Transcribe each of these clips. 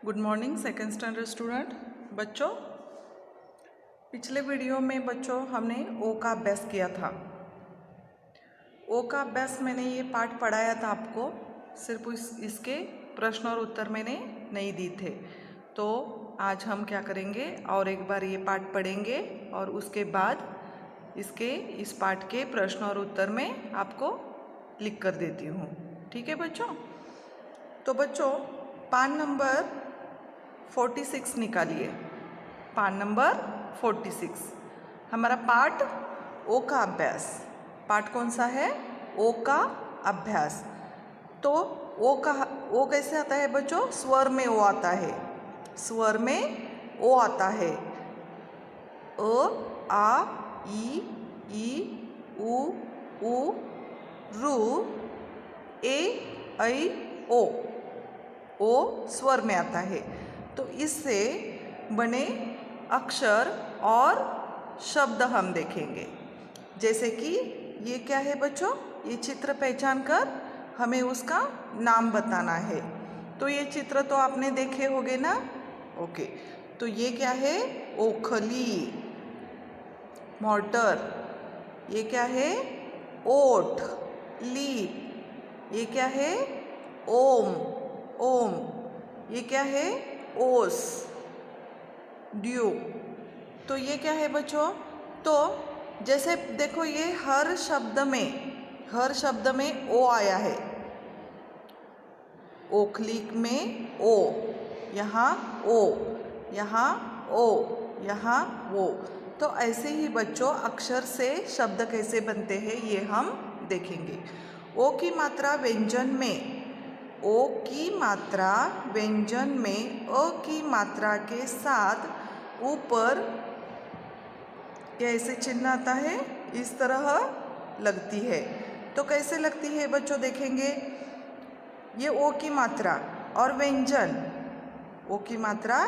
Good morning second standard student बच्चों। पिछले video में बच्चों हमने ओ का अभ्यास किया था। ओ का अभ्यास मैंने ये पाठ पढ़ाया था आपको, सिर्फ इसके प्रश्न और उत्तर मैंने नहीं दिए थे। तो आज हम क्या करेंगे, और एक बार ये पाठ पढ़ेंगे और उसके बाद इस पाठ के प्रश्न और उत्तर में आपको लिख कर देती हूँ। ठीक है बच्चों। तो बच्चों पान नंबर 46 निकालिए। पान नंबर 46 हमारा पाठ ओ का अभ्यास। पाठ कौन सा है? ओ का अभ्यास। तो ओ कैसे आता है बच्चों? स्वर में ओ आता है। स्वर में ओ आता है। अ, आ, ई, उ, रू, ए, ऐ, ओ। ओ स्वर में आता है। तो इससे बने अक्षर और शब्द हम देखेंगे। जैसे कि ये क्या है बच्चों? ये चित्र पहचान कर हमें उसका नाम बताना है। तो ये चित्र तो आपने देखे होंगे ना? ओके। तो ये क्या है? ओखली, मॉर्टर। ये क्या है? ओठ, लीप। ये क्या है? ओम, ओम। ये क्या है? ओस, ड्यू। तो ये क्या है बच्चों? तो जैसे देखो, ये हर शब्द में ओ आया है। ओखली में ओ, यहाँ ओ, यहाँ ओ, यहाँ वो। तो ऐसे ही बच्चों अक्षर से शब्द कैसे बनते हैं ये हम देखेंगे। ओ की मात्रा व्यंजन में, ओ की मात्रा व्यंजन में अ की मात्रा के साथ ऊपर कैसे चिन्ह आता है? इस तरह लगती है। तो कैसे लगती है बच्चों देखेंगे। ये ओ की मात्रा और व्यंजन, ओ की मात्रा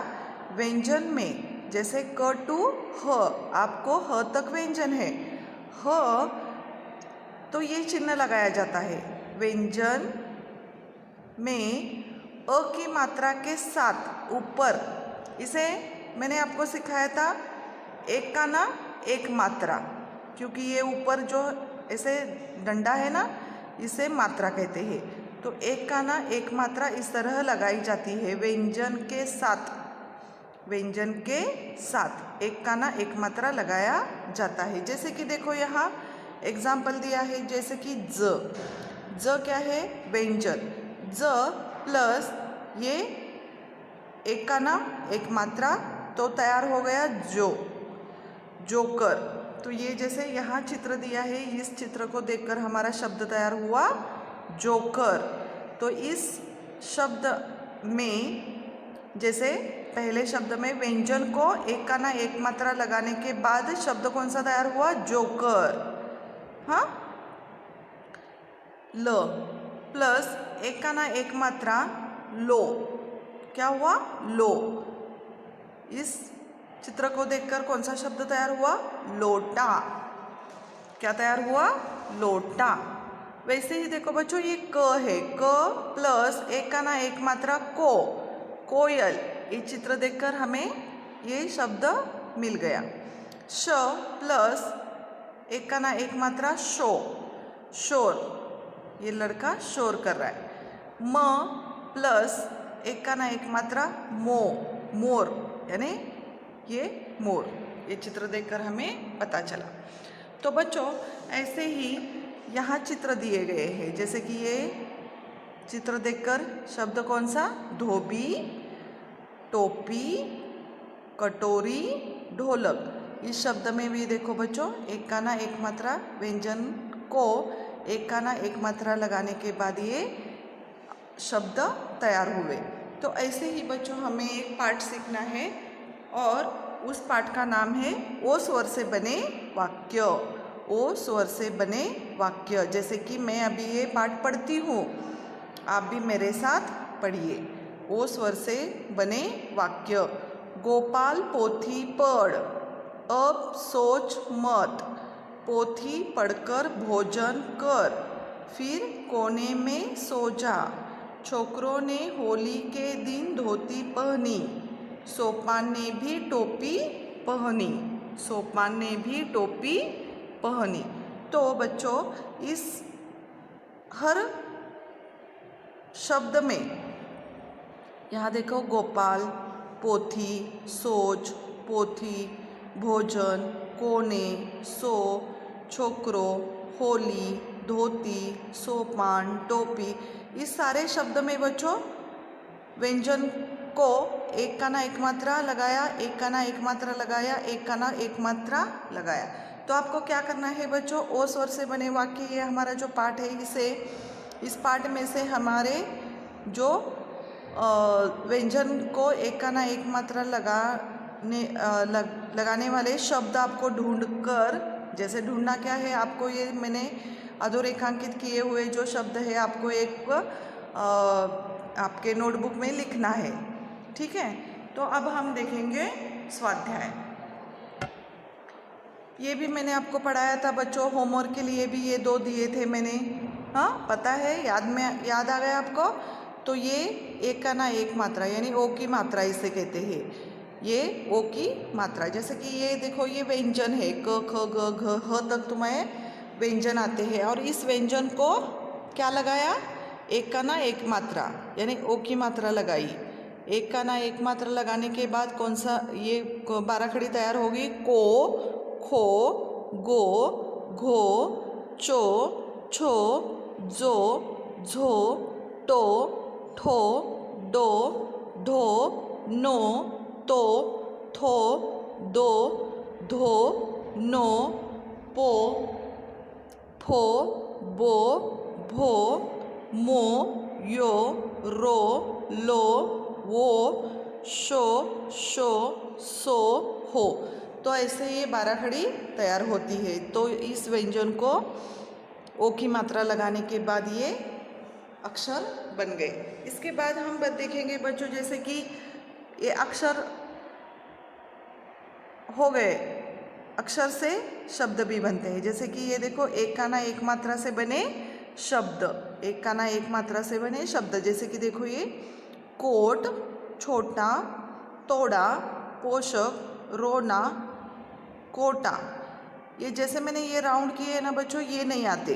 व्यंजन में, जैसे क टू ह, आपको ह तक व्यंजन है। ह तो ये चिन्ह लगाया जाता है। व्यंजन में अ की मात्रा के साथ ऊपर, इसे मैंने आपको सिखाया था एक का ना एक मात्रा, क्योंकि ये ऊपर जो ऐसे डंडा है ना, इसे मात्रा कहते हैं। तो एक का ना एक मात्रा इस तरह लगाई जाती है व्यंजन के साथ। व्यंजन के साथ एक का ना एक मात्रा लगाया जाता है। जैसे कि देखो यहाँ एग्जाम्पल दिया है, जैसे कि ज क्या है? व्यंजन। ज प्लस ये एक का ना एक मात्रा, तो तैयार हो गया जो, जोकर। तो ये जैसे यहाँ चित्र दिया है, इस चित्र को देखकर हमारा शब्द तैयार हुआ जोकर। तो इस शब्द में, जैसे पहले शब्द में व्यंजन को एक का ना एक मात्रा लगाने के बाद शब्द कौन सा तैयार हुआ? जोकर। हाँ, ल प्लस एक का ना एक मात्रा लो, क्या हुआ? लो। इस चित्र को देखकर कौन सा शब्द तैयार हुआ? लोटा। क्या तैयार हुआ? लोटा। वैसे ही देखो बच्चों, ये क है, क प्लस एक का ना एक मात्रा को, कोयल। ये चित्र देखकर हमें ये शब्द मिल गया। श प्लस एक का ना एक मात्रा शो, शोर। ये लड़का शोर कर रहा है। म प्लस एक का ना एक मात्रा मो, मोर, यानी ये मोर। ये चित्र देखकर हमें पता चला। तो बच्चों ऐसे ही यहाँ चित्र दिए गए हैं। जैसे कि ये चित्र देखकर शब्द कौन सा? धोबी, टोपी, कटोरी, ढोलक। इस शब्द में भी देखो बच्चों एक का ना एक मात्रा व्यंजन को एक का ना एक मात्रा लगाने के बाद ये शब्द तैयार हुए। तो ऐसे ही बच्चों हमें एक पाठ सीखना है, और उस पाठ का नाम है ओ स्वर से बने वाक्य। ओ स्वर से बने वाक्य। जैसे कि मैं अभी ये पाठ पढ़ती हूँ, आप भी मेरे साथ पढ़िए। ओ स्वर से बने वाक्य। गोपाल पोथी पढ़, अब सोच मत, पोथी पढ़कर भोजन कर, फिर कोने में सो जा, छोकरों ने होली के दिन धोती पहनी, सोपान ने भी टोपी पहनी, सोपान ने भी टोपी पहनी। तो बच्चों इस हर शब्द में यहाँ देखो गोपाल, पोथी, सोच, पोथी, भोजन, कोने, सो, छोकरो, होली, धोती, सोपान, टोपी, इस सारे शब्द में बच्चों व्यंजन को एक का ना एक मात्रा लगाया, एक का ना एक मात्रा लगाया, एक का ना एक मात्रा लगाया। तो आपको क्या करना है बच्चों, ओ स्वर से बने वाक्य, ये हमारा जो पाठ है इस पाठ में से हमारे जो व्यंजन को एक का ना एक मात्रा लगाने वाले शब्द आपको ढूंढकर, जैसे ढूंढना क्या है आपको, ये मैंने अधोरेखांकित किए हुए जो शब्द है आपको एक आपके नोटबुक में लिखना है। ठीक है, तो अब हम देखेंगे स्वाध्याय। ये भी मैंने आपको पढ़ाया था बच्चों, होमवर्क के लिए भी ये 2 दिए थे मैंने। हाँ पता है, याद आ गया आपको। तो ये एक का ना एक मात्रा यानी ओ की मात्रा इसे कहते हैं, ये ओ की मात्रा। जैसे कि ये देखो, ये व्यंजन है, क ख ग घ ह तक तुम्हें व्यंजन आते हैं, और इस व्यंजन को क्या लगाया, एक का ना एक मात्रा यानी ओ की मात्रा लगाई। एक का ना एक मात्रा लगाने के बाद कौन सा, ये 12 खड़ी तैयार होगी, को, खो, गो, घो, चो, छो, जो, झो, टो, ठो, डो, ढो, नो, तो, थो, दो, धो, नो, पो, फो, बो, भो, मो, यो, रो, लो, वो, शो, शो, सो, हो। तो ऐसे ये 12 खड़ी तैयार होती है। तो इस व्यंजन को ओ की मात्रा लगाने के बाद ये अक्षर बन गए। इसके बाद हम देखेंगे बच्चों, जैसे कि ये अक्षर हो गए, अक्षर से शब्द भी बनते हैं। जैसे कि ये देखो, एक का ना एक मात्रा से बने शब्द, एक का ना एक मात्रा से बने शब्द। जैसे कि देखो, ये कोट, छोटा, तोड़ा, पोषक, रोना, कोटा। ये जैसे मैंने ये राउंड किए हैं ना बच्चों, ये नहीं आते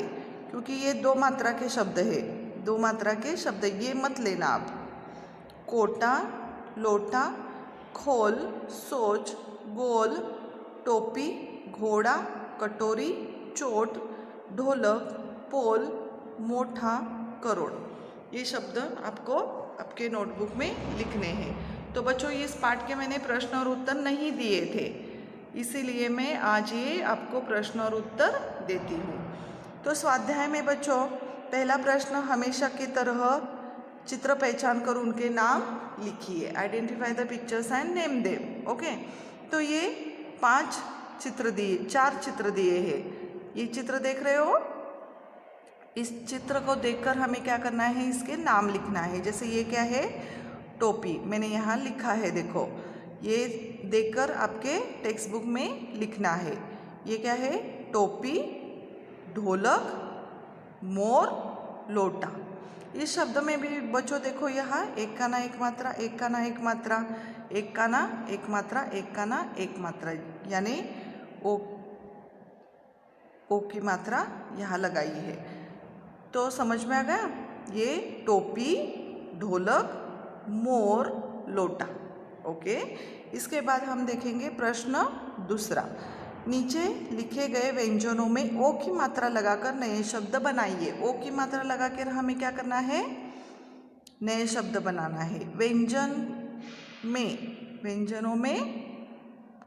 क्योंकि ये 2 मात्रा के शब्द है, 2 मात्रा के शब्द, ये मत लेना आप। कोटा, लोटा, खोल, सोच, गोल, टोपी, घोड़ा, कटोरी, चोट, ढोलक, पोल, मोठा, करोड़। ये शब्द आपको आपके नोटबुक में लिखने हैं। तो बच्चों इस पाठ के मैंने प्रश्न और उत्तर नहीं दिए थे, इसीलिए मैं आज ये आपको प्रश्न और उत्तर देती हूँ। तो स्वाध्याय में बच्चों पहला प्रश्न, हमेशा की तरह चित्र पहचान कर उनके नाम लिखिए। Identify the pictures and name them. Okay, तो ये 4 चित्र दिए हैं। ये चित्र देख रहे हो, इस चित्र को देखकर हमें क्या करना है, इसके नाम लिखना है। जैसे ये क्या है, टोपी, मैंने यहाँ लिखा है, देखो ये देखकर आपके टेक्स्ट बुक में लिखना है। ये क्या है, टोपी, ढोलक, मोर, लोटा। इस शब्द में भी बच्चों देखो, यहाँ एक का ना एक मात्रा, एक का ना एक मात्रा, एक का ना एक मात्रा, एक का ना एक मात्रा, यानी ओ की मात्रा यहाँ लगाई है। तो समझ में आ गया, ये टोपी, ढोलक, मोर, लोटा। ओके, इसके बाद हम देखेंगे प्रश्न दूसरा। नीचे लिखे गए व्यंजनों में ओ की मात्रा लगाकर नए शब्द बनाइए। ओ की मात्रा लगाकर हमें क्या करना है, नए शब्द बनाना है। व्यंजनों में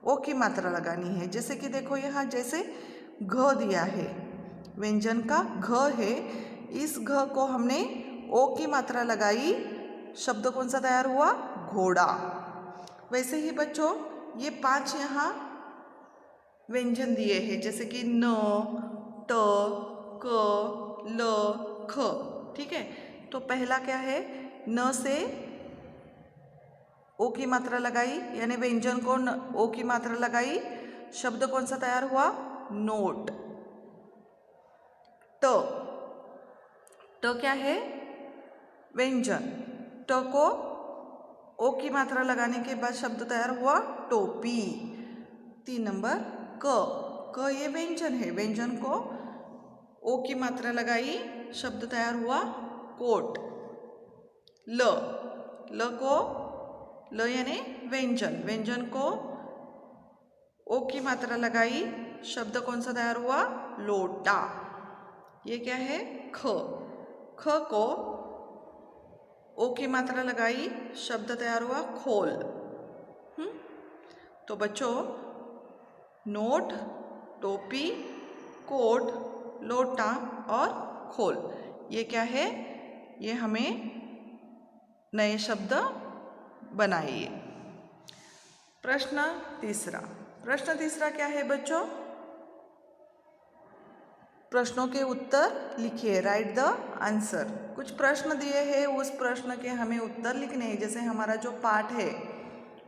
ओ की मात्रा लगानी है। जैसे कि देखो, यहाँ जैसे घ दिया है, व्यंजन का घ है, इस घ को हमने ओ की मात्रा लगाई, शब्द कौन सा तैयार हुआ, घोड़ा। वैसे ही बच्चों ये 5 यहाँ व्यंजन दिए हैं, जैसे कि न, ट, क, ल, ख। ठीक है, तो पहला क्या है, न से ओ की मात्रा लगाई, यानी व्यंजन को ओ की मात्रा लगाई, शब्द कौन सा तैयार हुआ, नोट। ट क्या है, व्यंजन। ट को ओ की मात्रा लगाने के बाद शब्द तैयार हुआ टोपी। 3 नंबर क ये व्यंजन है, व्यंजन को ओ की मात्रा लगाई, शब्द तैयार हुआ कोट। ल को ल यानी व्यंजन, व्यंजन को ओ की मात्रा लगाई, शब्द कौन सा तैयार हुआ लोटा। ये क्या है ख को ओ की मात्रा लगाई, शब्द तैयार हुआ खोल। तो बच्चों नोट, टोपी, कोट, लोटा और खोल, ये क्या है, ये हमें नए शब्द बनाइए। प्रश्न तीसरा क्या है बच्चों? प्रश्नों के उत्तर लिखिए, राइट द आंसर। कुछ प्रश्न दिए हैं, उस प्रश्न के हमें उत्तर लिखने हैं। जैसे हमारा जो पाठ है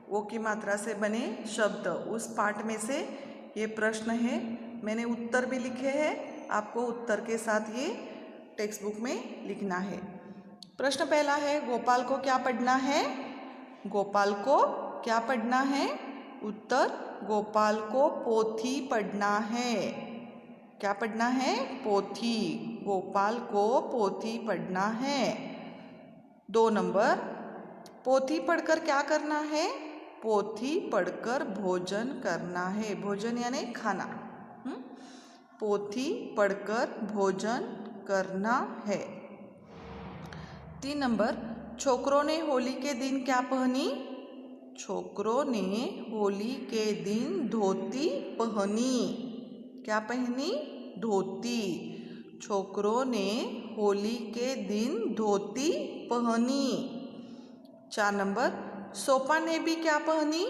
ओ की मात्रा से बने शब्द, उस पाठ में से ये प्रश्न है, मैंने उत्तर भी लिखे हैं, आपको उत्तर के साथ ये टेक्स्ट बुक में लिखना है। प्रश्न पहला है, गोपाल को क्या पढ़ना है? गोपाल को क्या पढ़ना है? उत्तर, गोपाल को पोथी पढ़ना है। क्या पढ़ना है? पोथी। गोपाल को पोथी पढ़ना है। 2 नंबर, पोथी पढ़कर क्या करना है? पोथी पढ़कर भोजन करना है। भोजन यानी खाना। पोथी पढ़कर भोजन करना है। 3 नंबर, छोकरों ने होली के दिन क्या पहनी? छोकरों ने होली के दिन धोती पहनी। क्या पहनी? धोती। छोकरों ने होली के दिन धोती पहनी। 4 नंबर, सोपा ने भी क्या पहनी?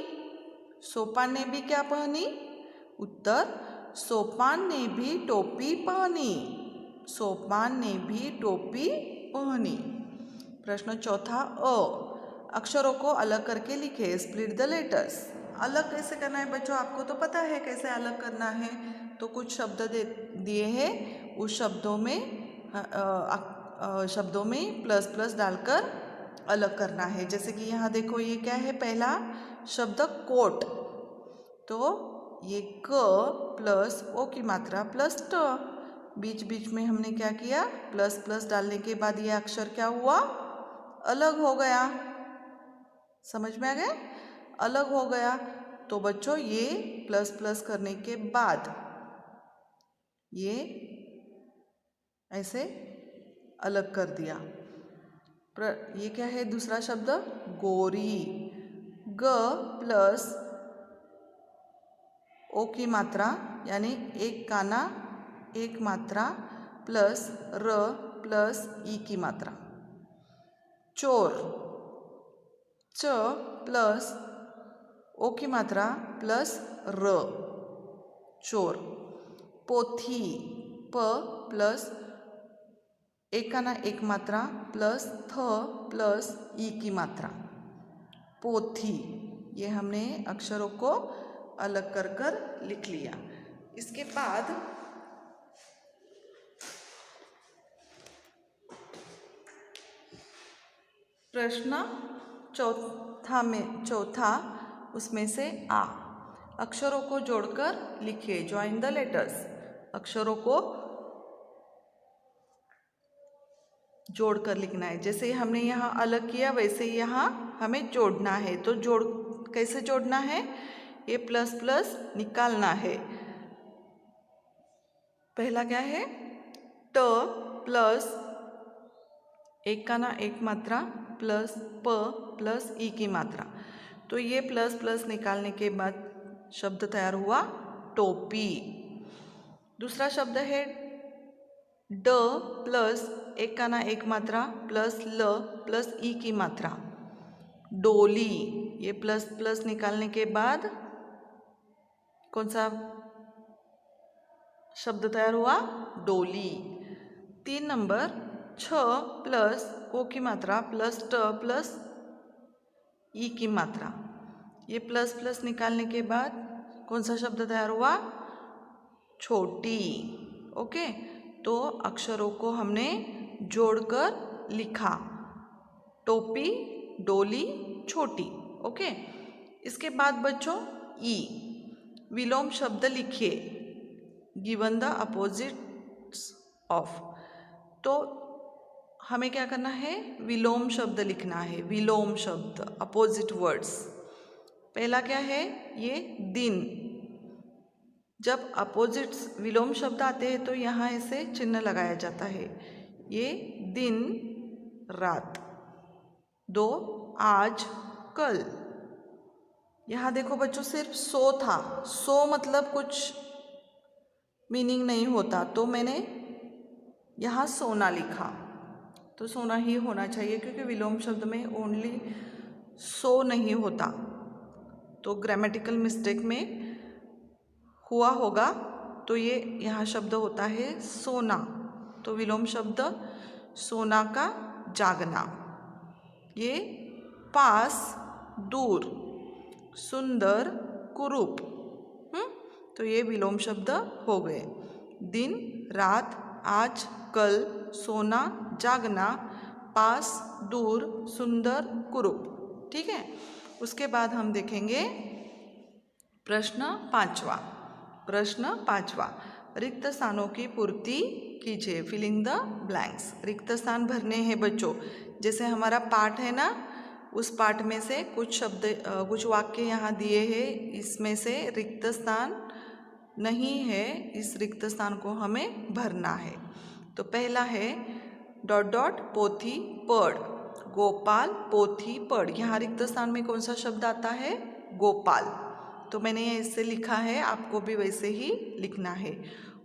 सोपान ने भी क्या पहनी? उत्तर, सोपान ने भी टोपी पहनी। सोपान ने भी टोपी पहनी। प्रश्न चौथा अ, अक्षरों को अलग करके लिखे, स्प्लिट द लेटर्स। अलग कैसे करना है बच्चों? आपको तो पता है कैसे अलग करना है। तो कुछ शब्द दिए हैं, उस शब्दों में प्लस प्लस डालकर अलग करना है। जैसे कि यहाँ देखो, ये क्या है? पहला शब्द कोट, तो ये क प्लस ओ की मात्रा प्लस ट, बीच बीच में हमने क्या किया? प्लस प्लस डालने के बाद ये अक्षर क्या हुआ? अलग हो गया। समझ में आ गया? अलग हो गया। तो बच्चों ये प्लस प्लस करने के बाद ये ऐसे अलग कर दिया। ये क्या है? दूसरा शब्द गोरी। ग प्लस ओ की मात्रा यानी एक काना एक मात्रा प्लस र प्लस ई की मात्रा। चोर, च प्लस ओ की मात्रा प्लस र, चोर। पोथी, प प्लस एक काना एक मात्रा प्लस थ प्लस ई की मात्रा। पोथी। ये हमने अक्षरों को अलग कर कर लिख लिया। इसके बाद प्रश्न चौथा उसमें से आ, अक्षरों को जोड़कर लिखिए, ज्वाइन द लेटर्स। अक्षरों को जोड़कर लिखना है। जैसे हमने यहाँ अलग किया वैसे यहाँ हमें जोड़ना है। तो कैसे जोड़ना है? ये प्लस प्लस निकालना है। पहला क्या है? ट प्लस एक काना एक मात्रा प्लस प प्लस ई की मात्रा। तो ये प्लस प्लस निकालने के बाद शब्द तैयार हुआ टोपी। दूसरा शब्द है ड प्लस एक काना एक मात्रा प्लस ल प्लस ई की मात्रा, डोली। ये प्लस प्लस निकालने के बाद कौन सा शब्द तैयार हुआ? डोली। 3 नंबर, छ प्लस ओ की मात्रा प्लस ट प्लस ई की मात्रा। ये प्लस प्लस निकालने के बाद कौन सा शब्द तैयार हुआ? छोटी। ओके, तो अक्षरों को हमने जोड़कर लिखा। टोपी, डोली, छोटी। ओके, इसके बाद बच्चों ई, विलोम शब्द लिखिए, गिवन द अपोजिट्स ऑफ। तो हमें क्या करना है, विलोम शब्द लिखना है, विलोम शब्द, अपोजिट वर्ड्स। पहला क्या है, ये दिन। जब अपोजिट्स विलोम शब्द आते हैं तो यहाँ ऐसे चिन्ह लगाया जाता है। ये दिन, रात। 2, आज, कल। यहाँ देखो बच्चों, सिर्फ सो था, सो मतलब कुछ मीनिंग नहीं होता, तो मैंने यहाँ सोना लिखा, तो सोना ही होना चाहिए क्योंकि विलोम शब्द में ओनली सो नहीं होता, तो ग्रामेटिकल मिस्टेक में हुआ होगा, तो ये यहाँ शब्द होता है सोना। तो विलोम शब्द सोना का जागना। ये पास, दूर, सुंदर, कुरूप। तो ये विलोम शब्द हो गए। दिन, रात, आज, कल, सोना, जागना, पास, दूर, सुंदर, कुरूप। ठीक है, उसके बाद हम देखेंगे प्रश्न 5वां। प्रश्न 5वां, रिक्त स्थानों की पूर्ति कीजिए, फिलिंग द ब्लैंक्स। रिक्त स्थान भरने हैं बच्चों। जैसे हमारा पाठ है ना, उस पाठ में से कुछ शब्द, कुछ वाक्य यहाँ दिए हैं, इसमें से रिक्त स्थान नहीं है, इस रिक्त स्थान को हमें भरना है। तो पहला है डॉट डॉट पोथी पढ़, गोपाल पोथी पढ़। यहाँ रिक्त स्थान में कौन सा शब्द आता है, गोपाल। तो मैंने इससे लिखा है, आपको भी वैसे ही लिखना है,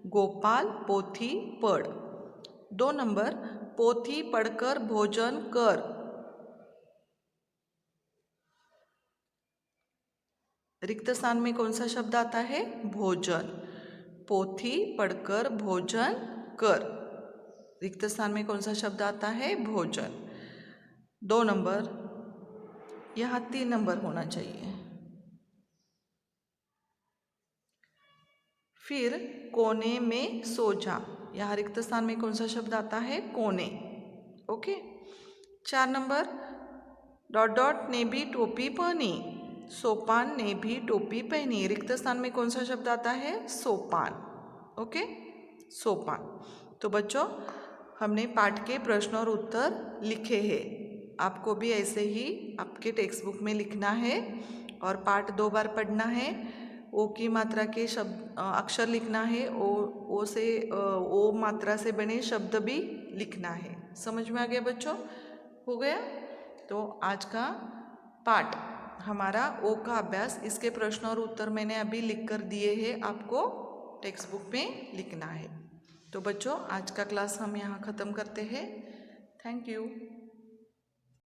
गोपाल पोथी पढ़। 2 नंबर, पोथी पढ़कर भोजन कर। रिक्त स्थान में कौन सा शब्द आता है, भोजन। पोथी पढ़कर भोजन कर, रिक्त स्थान में कौन सा शब्द आता है, भोजन। 2 नंबर, यहाँ 3 नंबर होना चाहिए। फिर कोने में सो जा, यहाँ रिक्त स्थान में कौन सा शब्द आता है, कोने। ओके। 4 नंबर, डॉट डॉट ने भी टोपी पहनी, सोपान ने भी टोपी पहनी। रिक्त स्थान में कौन सा शब्द आता है, सोपान। ओके, सोपान। तो बच्चों, हमने पाठ के प्रश्न और उत्तर लिखे हैं। आपको भी ऐसे ही आपके टेक्स्ट बुक में लिखना है और पाठ 2 बार पढ़ना है। ओ की मात्रा के शब्द, अक्षर लिखना है। ओ से ओ मात्रा से बने शब्द भी लिखना है। समझ में आ गया बच्चों? हो गया? तो आज का पाठ हमारा ओ का अभ्यास, इसके प्रश्न और उत्तर मैंने अभी लिख कर दिए हैं, आपको टेक्स्ट बुक में लिखना है। तो बच्चों, आज का क्लास हम यहाँ ख़त्म करते हैं। Thank you.